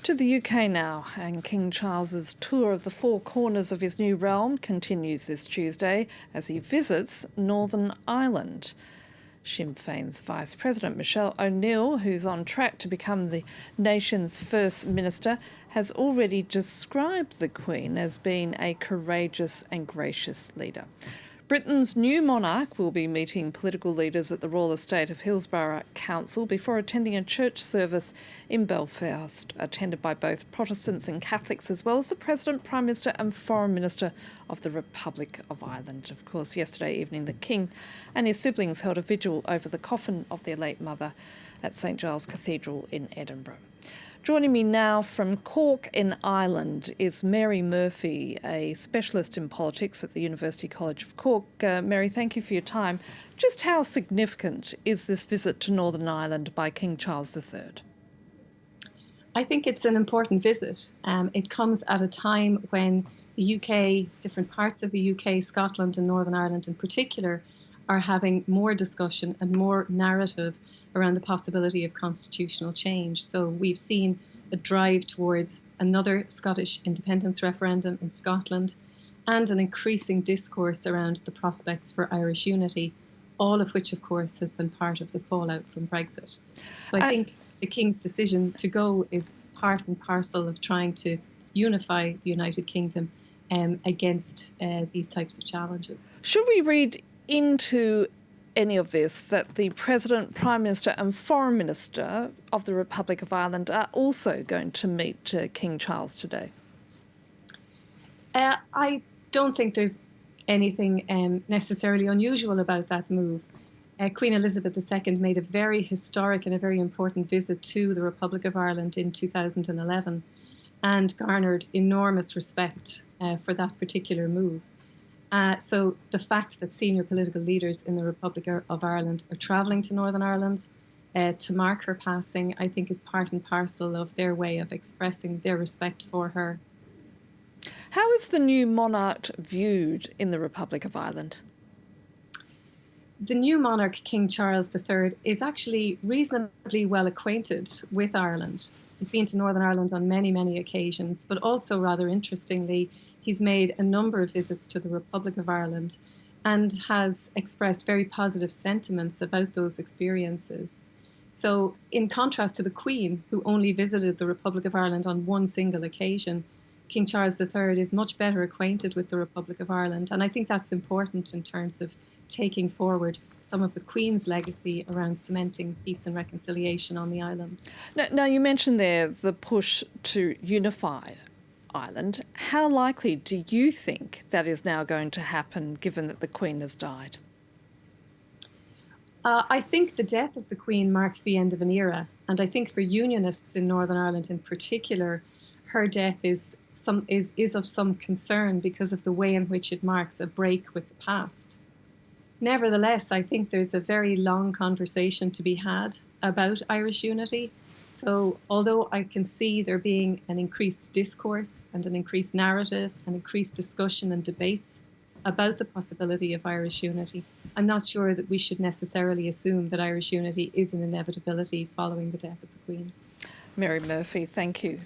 To the UK now, and King Charles's tour of the four corners of his new realm continues this Tuesday as he visits Northern Ireland. Sinn Féin's Vice President Michelle O'Neill, who's on track to become the nation's first minister, has already described the Queen as being a courageous and gracious leader. Britain's new monarch will be meeting political leaders at the Royal Estate of Hillsborough Council before attending a church service in Belfast, attended by both Protestants and Catholics, as well as the President, Prime Minister and Foreign Minister of the Republic of Ireland. Of course, yesterday evening, the King and his siblings held a vigil over the coffin of their late mother at St Giles Cathedral in Edinburgh. Joining me now from Cork in Ireland is Mary Murphy, a specialist in politics at the University College of Cork. Mary, thank you for your time. Just how significant is this visit to Northern Ireland by King Charles III? I think it's an important visit. It comes at a time when the UK, different parts of the UK, Scotland and Northern Ireland in particular, are having more discussion and more narrative around the possibility of constitutional change. So we've seen a drive towards another Scottish independence referendum in Scotland and an increasing discourse around the prospects for Irish unity, all of which, of course, has been part of the fallout from Brexit. So I think the King's decision to go is part and parcel of trying to unify the United Kingdom against these types of challenges. Should we read into any of this that the President, Prime Minister and Foreign Minister of the Republic of Ireland are also going to meet King Charles today? I don't think there's anything necessarily unusual about that move. Queen Elizabeth II made a very historic and a very important visit to the Republic of Ireland in 2011 and garnered enormous respect for that particular move. So the fact that senior political leaders in the Republic of Ireland are travelling to Northern Ireland to mark her passing, I think is part and parcel of their way of expressing their respect for her. How is the new monarch viewed in the Republic of Ireland? The new monarch, King Charles III, is actually reasonably well acquainted with Ireland. He's been to Northern Ireland on many, many occasions, but also, rather interestingly, he's made a number of visits to the Republic of Ireland and has expressed very positive sentiments about those experiences. So in contrast to the Queen, who only visited the Republic of Ireland on one single occasion, King Charles III is much better acquainted with the Republic of Ireland. And I think that's important in terms of taking forward some of the Queen's legacy around cementing peace and reconciliation on the island. Now you mentioned there the push to unify Ireland. How likely do you think that is now going to happen, given that the Queen has died? I think the death of the Queen marks the end of an era, and I think for Unionists in Northern Ireland in particular, her death is of some concern because of the way in which it marks a break with the past. Nevertheless, I think there's a very long conversation to be had about Irish unity. So although I can see there being an increased discourse and an increased narrative and increased discussion and debates about the possibility of Irish unity, I'm not sure that we should necessarily assume that Irish unity is an inevitability following the death of the Queen. Mary Murphy, thank you.